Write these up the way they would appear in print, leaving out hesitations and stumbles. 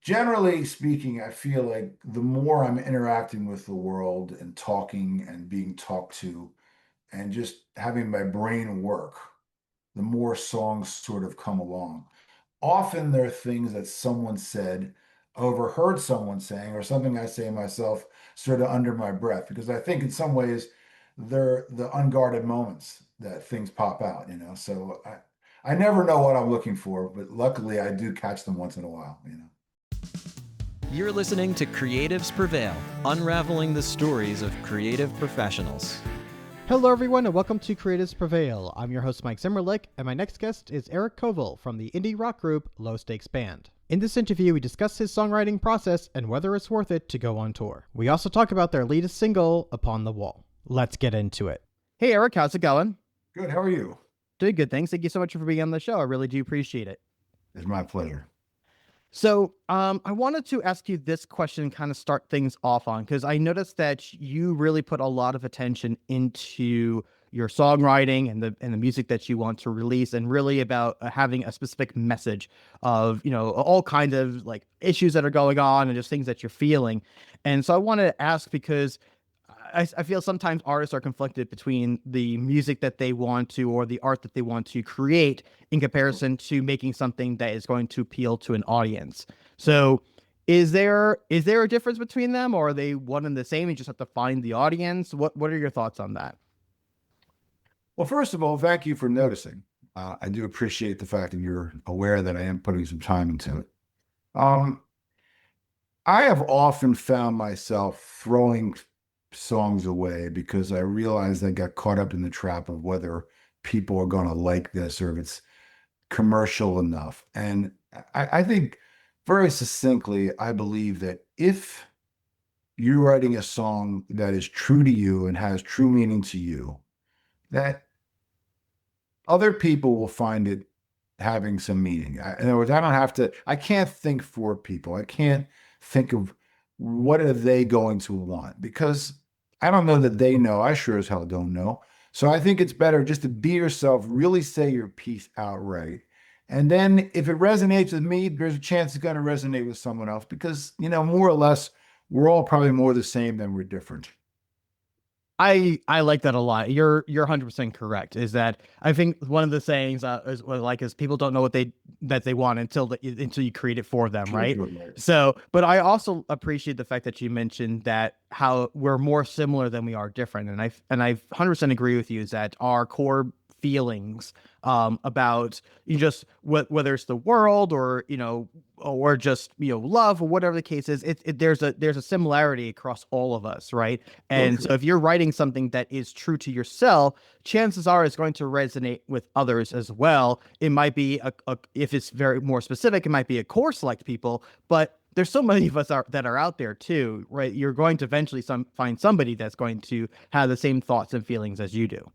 Generally speaking, I feel like the more I'm interacting with the world and talking and being talked to and just having my brain work, the more songs sort of come along. Often there are things that someone said, overheard someone saying, or something I say myself sort of under my breath, because I think in some ways they're the unguarded moments that things pop out, So I never know what I'm looking for, but luckily I do catch them once in a while. You're listening to Creatives Prevail, unraveling the stories of creative professionals. Hello, everyone, and welcome to Creatives Prevail. I'm your host, Mike Zimmerlich, and my next guest is Eric Colville from the indie rock group Low Stakes Band. In this interview, we discuss his songwriting process and whether it's worth it to go on tour. We also talk about their latest single, Upon the Wall. Let's get into it. Hey, Eric, how's it going? Good. How are you? Doing good, thanks. Thank you so much for being on the show. I really do appreciate it. It's my pleasure. So I wanted to ask you this question, kind of start things off on, because I noticed that you really put a lot of attention into your songwriting and the music that you want to release, and really about having a specific message of, all kinds of like issues that are going on and just things that you're feeling. And so I wanted to ask because I feel sometimes artists are conflicted between the music that they want to, or the art that they want to create, in comparison to making something that is going to appeal to an audience. So is there a difference between them, or are they one and the same? You just have to find the audience. What are your thoughts on that? Well, first of all, thank you for noticing. I do appreciate the fact that you're aware that I am putting some time into it. Um, I have often found myself throwing songs away because I realized I got caught up in the trap of whether people are going to like this or if it's commercial enough. And I think very succinctly, I believe that if you're writing a song that is true to you and has true meaning to you, that other people will find it having some meaning. In other words, I can't think for people. I can't think of what are they going to want, because I don't know that they know. I sure as hell don't know. So I think it's better just to be yourself, really say your piece outright. And then if it resonates with me, there's a chance it's going to resonate with someone else, because, more or less, we're all probably more the same than we're different. I like that a lot. You're 100% correct. Is that I think one of the sayings is people don't know what they want until you create it for them, right? So, but I also appreciate the fact that you mentioned that how we're more similar than we are different, and I 100% agree with you. Is that our core feelings about just whether it's the world, or just love, or whatever the case is, there's a similarity across all of us, right? And so if you're writing something that is true to yourself, chances are it's going to resonate with others as well. It might be if it's very more specific, it might be a core select people, but there's so many of us that are out there too, right? You're going to eventually find somebody that's going to have the same thoughts and feelings as you do.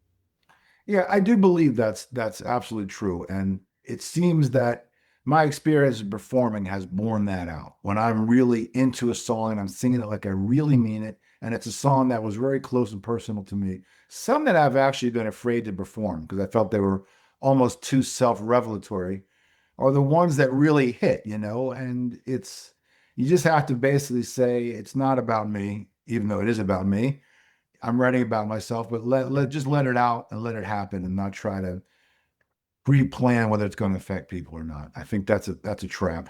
Yeah, I do believe that's absolutely true. And it seems that my experience of performing has borne that out. When I'm really into a song and I'm singing it like I really mean it, and it's a song that was very close and personal to me, some that I've actually been afraid to perform because I felt they were almost too self-revelatory, are the ones that really hit, and you just have to basically say it's not about me, even though it is about me. I'm writing about myself, but just let it out and let it happen, and not try to pre-plan whether it's going to affect people or not. I think that's a trap.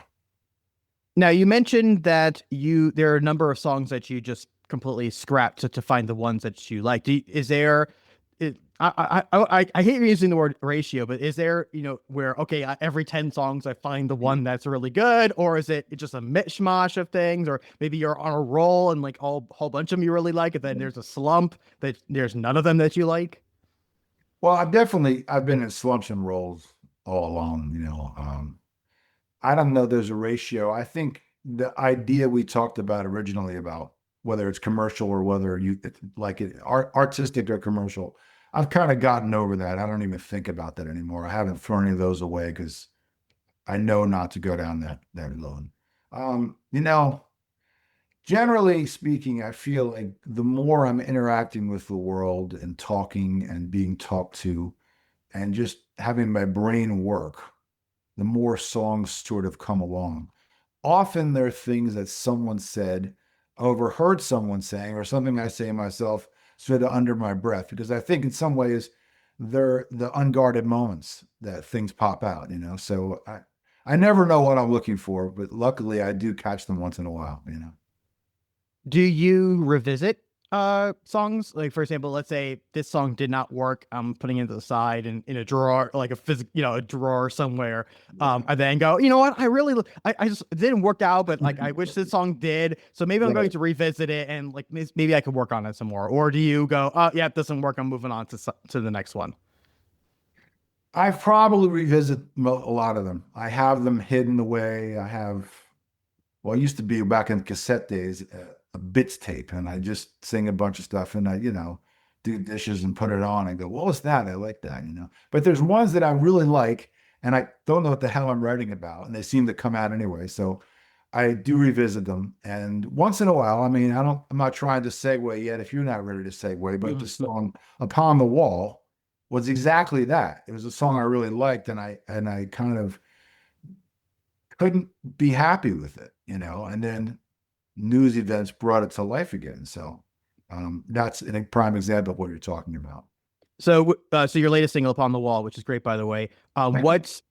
Now, you mentioned that there are a number of songs that you just completely scrapped to find the ones that you like. Is there? I hate using the word ratio, but is there, where, okay, every 10 songs I find the one that's really good, or is it just a mishmash of things, or maybe you're on a roll and like a whole bunch of them you really like, and then there's a slump that there's none of them that you like? Well, I've been in slumps and rolls all along. I don't know there's a ratio. I think the idea we talked about originally about whether it's commercial or whether you like it artistic or commercial, I've kind of gotten over that. I don't even think about that anymore. I haven't thrown any of those away because I know not to go down that road. Um, you know, Generally speaking, I feel like the more I'm interacting with the world and talking and being talked to and just having my brain work, the more songs sort of come along. often there are things that someone said, overheard someone saying, or something I say myself sort of under my breath, because I think in some ways they're the unguarded moments that things pop out, you know. So I never know what I'm looking for, but luckily I do catch them once in a while, you know. Do you revisit songs? Like for example, let's say this song did not work. I'm putting it to the side in a drawer, like a a drawer somewhere. And then go, you know what? I just it didn't work out, but like I wish this song did. So maybe I'm going Right. to revisit it and like maybe I could work on it some more. Or do you go, oh yeah, it doesn't work. I'm moving on to the next one. I probably revisit a lot of them. I have them hidden away. I have, well, I used to be back in cassette days, a bits tape, and I just sing a bunch of stuff and I, you know, do dishes and put it on and go, what was that? I like that, you know. But there's ones that I really like and I don't know what the hell I'm writing about, and they seem to come out anyway. So I do revisit them. And once in a while, I mean, I'm not trying to segue yet if you're not ready to segue, but the song Upon the Wall was exactly that. It was a song I really liked, and I kind of couldn't be happy with it, you know, and then news events brought it to life again. So that's a prime example of what you're talking about. So, so your latest single, "Upon the Wall," which is great, by the way. Thank you. What's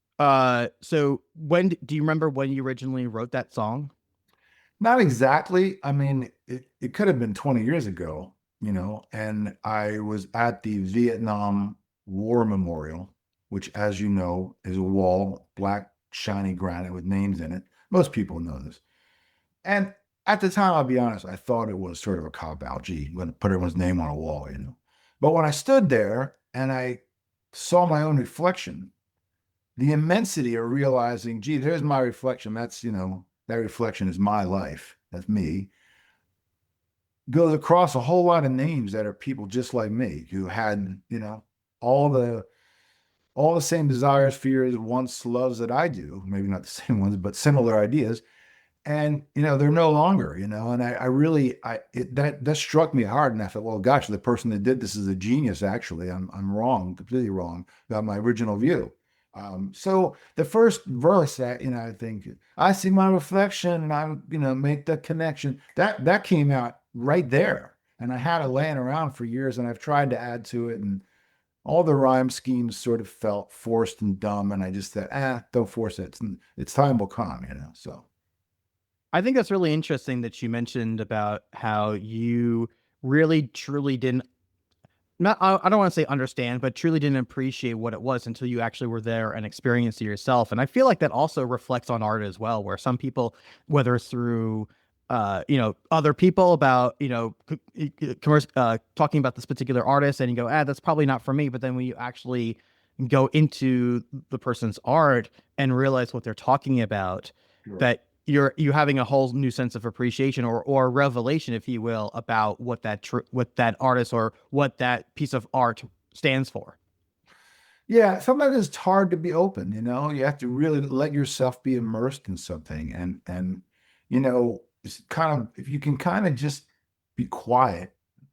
so when do you remember when you originally wrote that song? Not exactly. I mean, it could have been 20 years ago, you know, and I was at the Vietnam War Memorial, which, as you know, is a wall, black, shiny granite with names in it. Most people know this. And at the time, I'll be honest, I thought it was sort of a cop out. Gee, going to put everyone's name on a wall, you know. But when I stood there and I saw my own reflection, the immensity of realizing, gee, there's my reflection. That's, you know, that reflection is my life. That's me. Goes across a whole lot of names that are people just like me who had, you know, all the all the same desires, fears, wants, loves that I do. Maybe not the same ones, but similar ideas. And you know they're no longer, you know, and I really that struck me hard, and I thought, well, gosh, the person that did this is a genius. Actually, I'm wrong, completely wrong about my original view. So the first verse that, you know, I think I see my reflection and I, you know, make the connection, that came out right there, and I had it laying around for years, and I've tried to add to it, and all the rhyme schemes sort of felt forced and dumb, and I just said, don't force it. It's time will come, you know. So. I think that's really interesting that you mentioned about how you really truly didn't not I don't want to say understand, but truly didn't appreciate what it was until you actually were there and experienced it yourself. And I feel like that also reflects on art as well, where some people, whether it's through other people about, talking about this particular artist and you go, that's probably not for me. But then when you actually go into the person's art and realize what they're talking about, Sure. that you having a whole new sense of appreciation or revelation, if you will, about what that artist or what that piece of art stands for. Yeah, sometimes it's hard to be open, you know. You have to really let yourself be immersed in something, and you know, it's kind of, if you can kind of just be quiet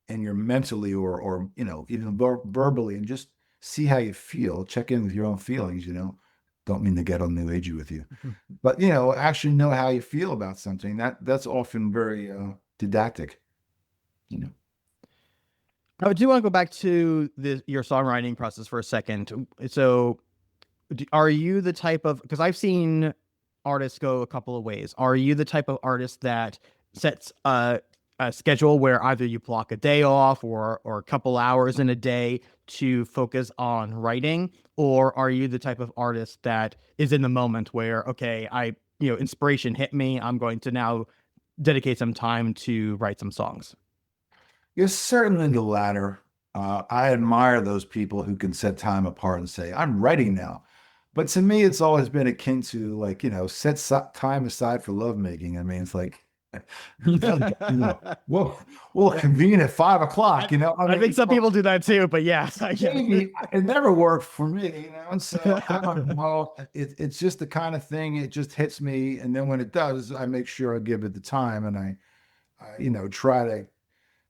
and you're mentally or you know, even verbally, and just see how you feel, check in with your own feelings, you know. Don't mean to get on new agey with you, but you know, actually know how you feel about something. That's often very didactic, you know. I do want to go back to your songwriting process for a second. So, are you the type of, because I've seen artists go a couple of ways. Are you the type of artist that sets a schedule where either you block a day off or a couple hours in a day to focus on writing, or are you the type of artist that is in the moment where, okay, inspiration hit me, I'm going to now dedicate some time to write some songs? You're certainly the latter. I admire those people who can set time apart and say, I'm writing now. But to me, it's always been akin to, like, you know, set time aside for lovemaking. I mean, it's like, you know, we'll convene at 5 o'clock, you know. I I think mean, some people do that too, but yes, I get maybe it. it never worked for me, you know. And so, I don't know. It's just the kind of thing, it just hits me. And then when it does, I make sure I give it the time, and I you know, try to.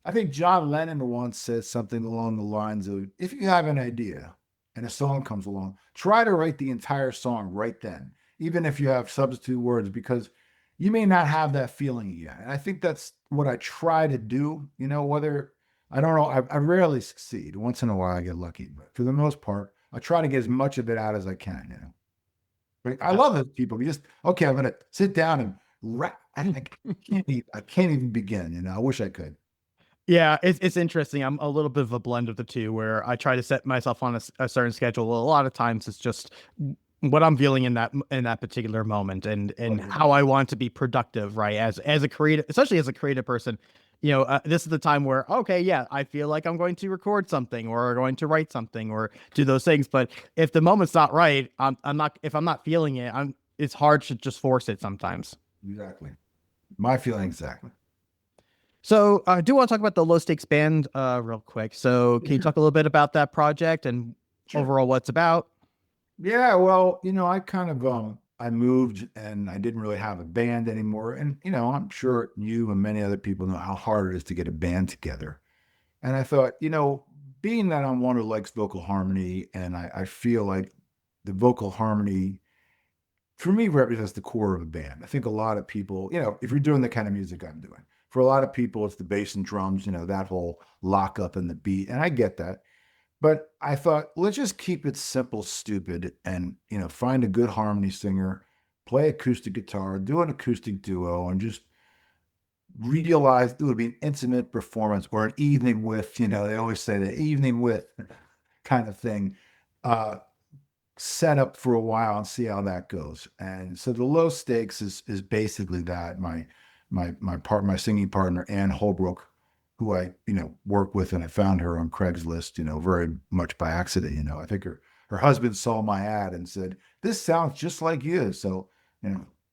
I think John Lennon once said something along the lines of, if you have an idea and a song comes along, try to write the entire song right then, even if you have substitute words, because you may not have that feeling yet. And I think that's what I try to do, whether I don't know, I rarely succeed. Once in a while I get lucky, but for the most part, I try to get as much of it out as I can. But I love those people. You just, okay, I'm gonna sit down and rap. I can't even begin, I wish I could. Yeah, it's interesting. I'm a little bit of a blend of the two, where I try to set myself on a certain schedule. A lot of times, it's just what I'm feeling in that particular moment, and Okay. how I want to be productive, right? As a creative, especially as a creative person, this is the time where, okay, yeah, I feel like I'm going to record something or going to write something or do those things. But if the moment's not right, I'm not. If I'm not feeling it, it's hard to just force it sometimes. Exactly. My feeling exactly. So I do want to talk about the Low Stakes Band real quick. So can you Sure. talk a little bit about that project and Sure. overall what it's about? Yeah, well, I kind of I moved and I didn't really have a band anymore. And I'm sure you and many other people know how hard it is to get a band together. And I thought, being that I'm one who likes vocal harmony, and I feel like the vocal harmony for me represents the core of a band. I think a lot of people, if you're doing the kind of music I'm doing, for a lot of people, it's the bass and drums, that whole lock up in the beat. And I get that. But I thought, let's just keep it simple, stupid, and find a good harmony singer, play acoustic guitar, do an acoustic duo, and just realize it would be an intimate performance or an evening with, they always say the evening with kind of thing, uh, set up for a while and see how that goes. And so the low stakes is basically that. My singing partner, Ann Holbrook, who I, work with, and I found her on Craigslist, very much by accident. I think her husband saw my ad and said, "This sounds just like you." So,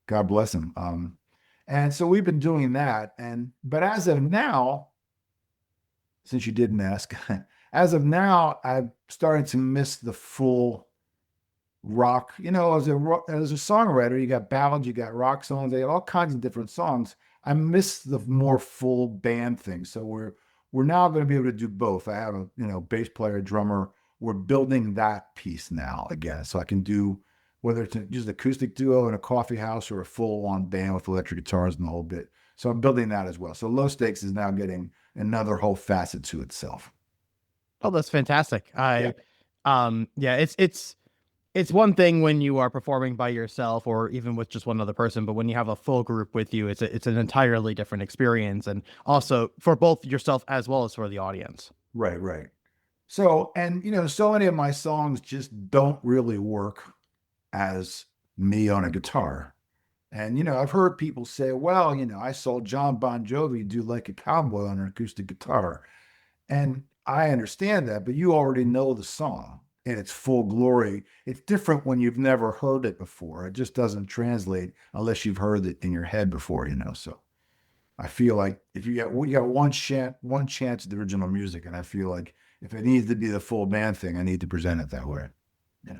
God bless him. And so we've been doing that. But as of now, since you didn't ask, as of now, I've started to miss the full rock. As a songwriter, you got ballads, you got rock songs, they got all kinds of different songs. I miss the more full band thing. So we're now going to be able to do both. I have a bass player, drummer. We're building that piece now again, so I can do whether it's just acoustic duo in a coffee house or a full on band with electric guitars and the whole bit. So I'm building that as well. So Low Stakes is now getting another whole facet to itself. Oh, that's fantastic. Yeah. Yeah, it's one thing when you are performing by yourself or even with just one other person, but when you have a full group with you, it's an entirely different experience, and also for both yourself as well as for the audience. Right, right. So, and so many of my songs just don't really work as me on a guitar. And I've heard people say, well, I saw John Bon Jovi do Like a Cowboy on an acoustic guitar. And I understand that, but you already know the song in its full glory. It's different when you've never heard it before. It just doesn't translate unless you've heard it in your head before. So I feel like if you got one chance at the original music, and I feel like if it needs to be the full band thing, I need to present it that way. Yeah.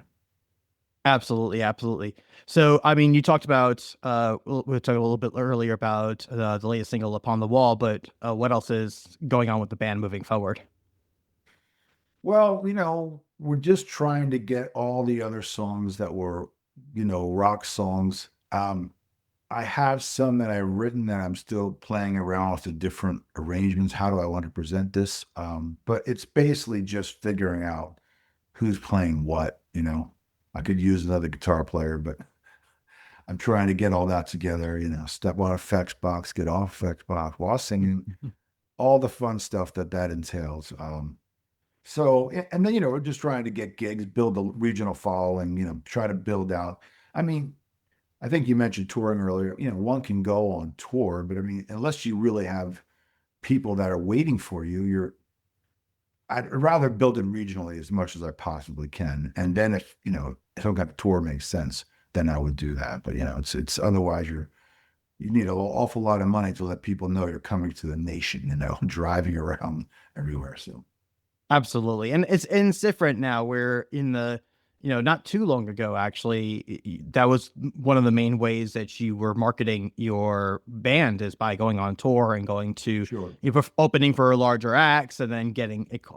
Absolutely, absolutely. So, I mean, you talked about we talked a little bit earlier about the latest single, "Upon the Wall," but what else is going on with the band moving forward? Well, we're just trying to get all the other songs that were, rock songs. I have some that I've written that I'm still playing around with the different arrangements. How do I want to present this? But it's basically just figuring out who's playing what. I could use another guitar player, but I'm trying to get all that together, step on effects box, get off effects box while singing, all the fun stuff that entails. So, and then, we're just trying to get gigs, build a regional following, try to build out. I mean, I think you mentioned touring earlier. One can go on tour, but I mean, unless you really have people that are waiting for you, I'd rather build it regionally as much as I possibly can. And then if, some kind of tour makes sense, then I would do that. But, it's otherwise you need an awful lot of money to let people know you're coming to the nation, driving around everywhere. So. Absolutely. And it's different now. We're in the, not too long ago, actually, that was one of the main ways that you were marketing your band, is by going on tour and going to, Sure. opening for larger acts and then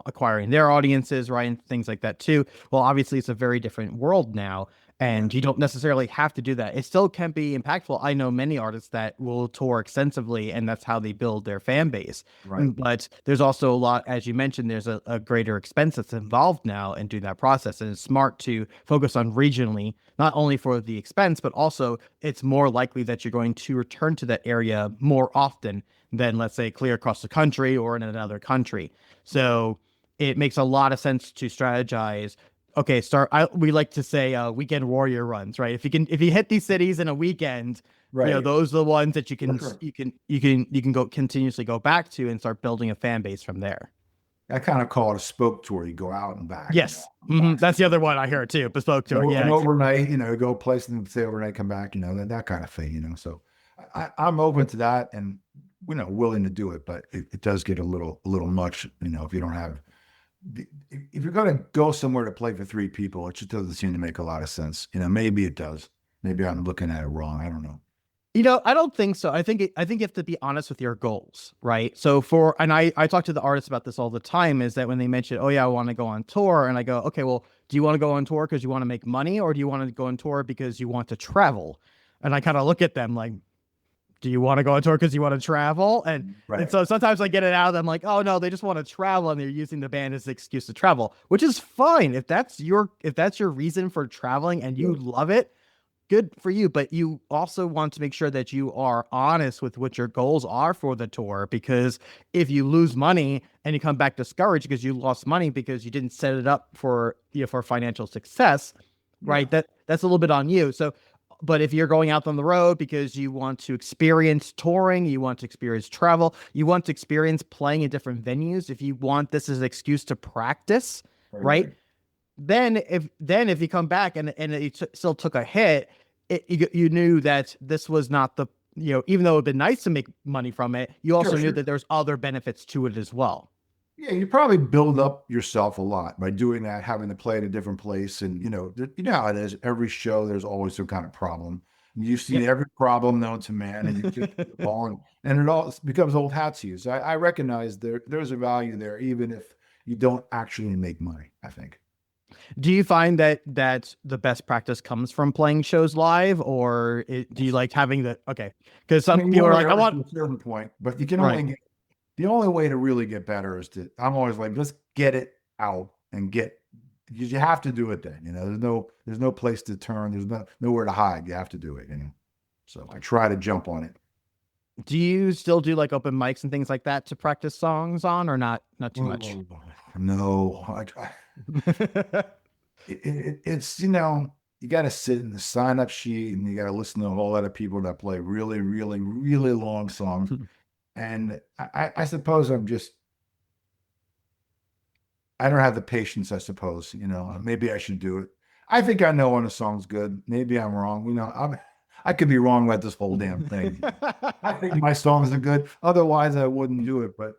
acquiring their audiences, right? And things like that too. Well, obviously it's a very different world now. And you don't necessarily have to do that. It still can be impactful. I know many artists that will tour extensively, and that's how they build their fan base. Right. But there's also a lot, as you mentioned, there's a greater expense that's involved now in doing that process. And it's smart to focus on regionally, not only for the expense, but also it's more likely that you're going to return to that area more often than, let's say, clear across the country or in another country. So it makes a lot of sense to strategize. Okay, we like to say weekend warrior runs, right? If you hit these cities in a weekend, Right. those are the ones that you Sure. can go continuously go back to and start building a fan base from there. I kind of call it a spoke tour. You go out and back. Yes, that's the other one I heard too. Bespoke tour, An yeah. overnight, go place and stay overnight, come back, that kind of thing. So I'm open to that and, willing to do it, but it does get a little much, if you don't have, if you're going to go somewhere to play for 3 people, it just doesn't seem to make a lot of sense. Maybe it does. Maybe I'm looking at it wrong. I don't know. I don't think so. I think you have to be honest with your goals, right? So I talk to the artists about this all the time, is that when they mention, oh yeah, I want to go on tour, and I go, okay, well, do you want to go on tour because you want to make money, or do you want to go on tour because you want to travel? And I kind of look at them like, do you want to go on tour because you want to travel? And so sometimes I get it out of them like, oh no, they just want to travel and they're using the band as the excuse to travel, which is fine. If that's your reason for traveling and you love it, good for you. But you also want to make sure that you are honest with what your goals are for the tour, because if you lose money and you come back discouraged because you lost money because you didn't set it up for for financial success, right? That's a little bit on you. So but if you're going out on the road because you want to experience touring, you want to experience travel, you want to experience playing in different venues, if you want this as an excuse to practice, right? Then if you come back and it still took a hit, you knew that this was not the, even though it'd been nice to make money from it, you also knew that there's other benefits to it as well. Yeah, you probably build up yourself a lot by doing that, having to play in a different place. And, how it is. Every show, there's always some kind of problem. You've seen every problem known to man, and you just keep falling, and it all becomes old hat to you. So I recognize there's a value there, even if you don't actually make money, I think. Do you find that the best practice comes from playing shows live, or do you like having okay? Because some people are like, I want a certain point, but you can only get. The only way to really get better is I'm always like, let's get it out and because you have to do it then, there's no place to turn. There's nowhere to hide. You have to do it, So I try to jump on it. Do you still do like open mics and things like that to practice songs on, or not too much? No, it's, you got to sit in the sign up sheet and you got to listen to a whole lot of people that play really, really, really long songs. And I suppose I don't have the patience, I suppose, maybe I should do it. I think I know when a song's good. Maybe I'm wrong. I could be wrong about this whole damn thing. I think my songs are good. Otherwise I wouldn't do it. But,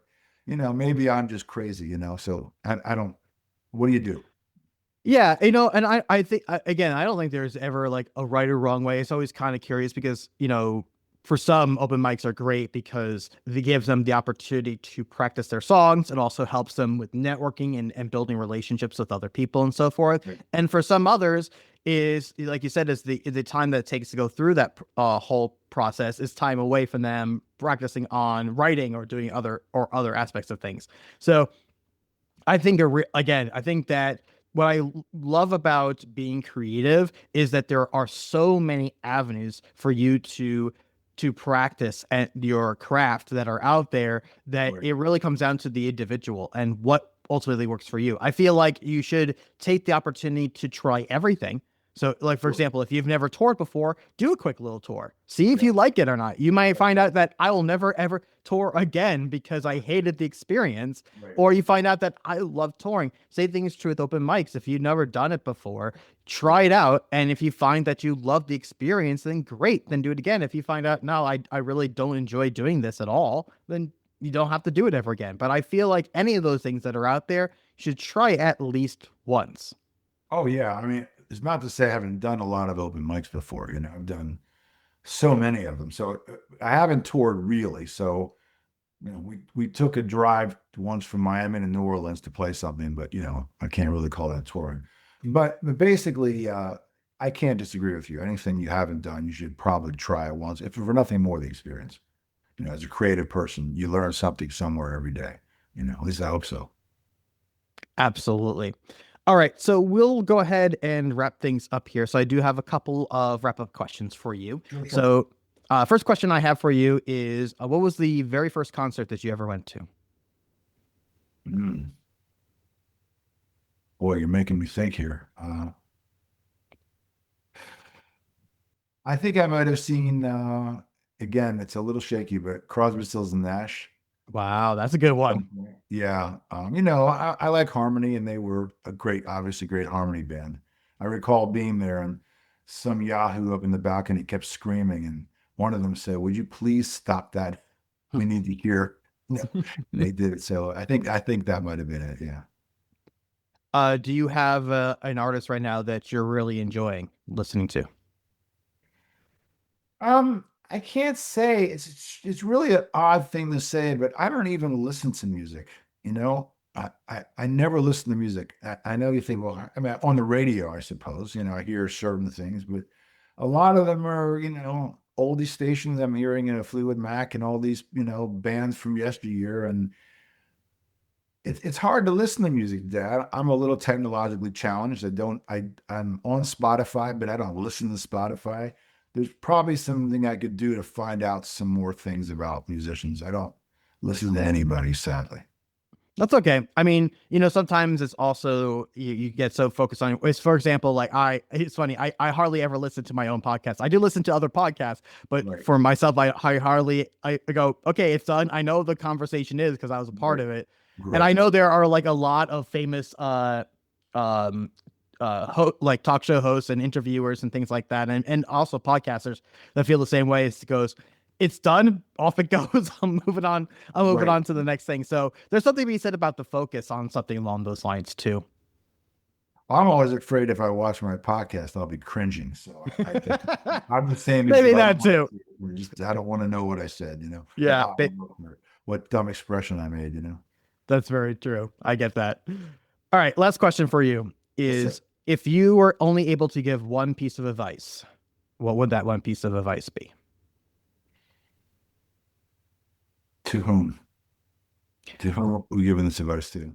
maybe I'm just crazy, so I don't, what do you do? Yeah, and I think, again, I don't think there's ever like a right or wrong way. It's always kind of curious because, for some, open mics are great because it gives them the opportunity to practice their songs. It also helps them with networking and building relationships with other people and so forth. Right. And for some others, is, like you said, is the time that it takes to go through that whole process is time away from them practicing on writing or doing other aspects of things. So I think, again, I think that what I love about being creative is that there are so many avenues for you to practice at your craft that are out there that it really comes down to the individual and what ultimately works for you. I feel like you should take the opportunity to try everything. So like, for example, if you've never toured before, do a quick little tour. See if you like it or not. You might find out that I will never, ever tour again because I hated the experience. Right. Or you find out that I love touring. Same thing is true with open mics. If you've never done it before, try it out. And if you find that you love the experience, then great, then do it again. If you find out, no, I really don't enjoy doing this at all, then you don't have to do it ever again. But I feel like any of those things that are out there, you should try at least once. Oh, yeah. I mean, it's not to say I haven't done a lot of open mics before. I've done so many of them. So I haven't toured really. So, we took a drive once from Miami to New Orleans to play something, but, I can't really call that touring. But basically, I can't disagree with you. Anything you haven't done, you should probably try it once, if for nothing more, the experience. As a creative person, you learn something somewhere every day. At least I hope so. Absolutely. All right, so we'll go ahead and wrap things up here. So I do have a couple of wrap-up questions for you. Sure. So, first question I have for you is, what was the very first concert that you ever went to? Boy, you're making me think here. I think I might have seen, again, it's a little shaky, but Crosby, Stills and Nash. Wow, that's a good one. Yeah. I like harmony, and they were obviously great harmony band. I recall being there, and some Yahoo up in the balcony kept screaming, and one of them said, "Would you please stop that? We need to hear." They did. So I think that might have been it. Yeah. Do you have an artist right now that you're really enjoying listening to? I can't say, it's really an odd thing to say, but I don't even listen to music. I never listen to music. I know you think, well, I mean, on the radio, I suppose, I hear certain things, but a lot of them are, oldie stations. I'm hearing Fleetwood Mac and all these, bands from yesteryear, and it's hard to listen to music, Dad. I'm a little technologically challenged. I'm on Spotify, but I don't listen to Spotify. There's probably something I could do to find out some more things about musicians. I don't listen to anybody, sadly. That's okay. I mean, sometimes it's also you get so focused on it's, for example, like it's funny. I hardly ever listen to my own podcast. I do listen to other podcasts, but Right. for myself, I go, okay, it's done. I know the conversation is because I was a part of it. And I know there are like a lot of famous like talk show hosts and interviewers and things like that, and also podcasters that feel the same way. It goes, it's done, off it goes. I'm moving on on to the next thing. So there's something to be said about the focus on something along those lines too. I'm always afraid if I watch my podcast, I'll be cringing. So I think I'm the same. Maybe that too. I don't want to know what I said, Yeah, what dumb expression I made, That's very true. I get that. All right, last question for you is, if you were only able to give one piece of advice, what would that one piece of advice be? To whom? To whom are we giving this advice to?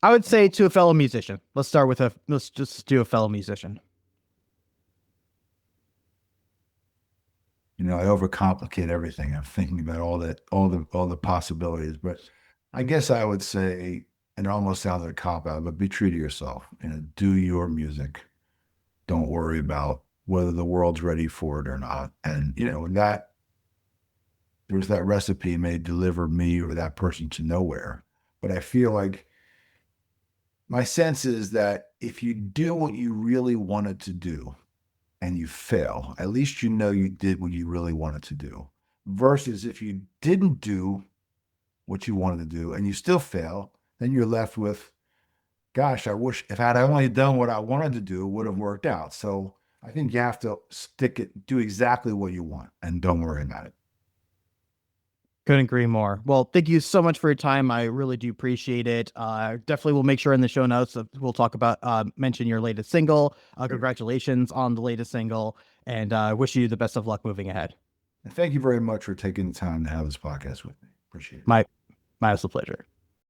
I would say to a fellow musician. Let's just do a fellow musician. I overcomplicate everything. I'm thinking about all the possibilities, but I guess I would say, and it almost sounds like a cop out, but be true to yourself. Do your music. Don't worry about whether the world's ready for it or not. And that there's that recipe may deliver me or that person to nowhere. But I feel like my sense is that if you do what you really wanted to do and you fail, at least you did what you really wanted to do. Versus if you didn't do what you wanted to do and you still fail, then you're left with, gosh, I wish if I had only done what I wanted to do, it would have worked out. So I think you have to do exactly what you want and don't worry about it. Couldn't agree more. Well, thank you so much for your time. I really do appreciate it. Definitely will make sure in the show notes that we'll talk about, mention your latest single. Congratulations on the latest single, and wish you the best of luck moving ahead. And thank you very much for taking the time to have this podcast with me. Appreciate it. My absolute pleasure.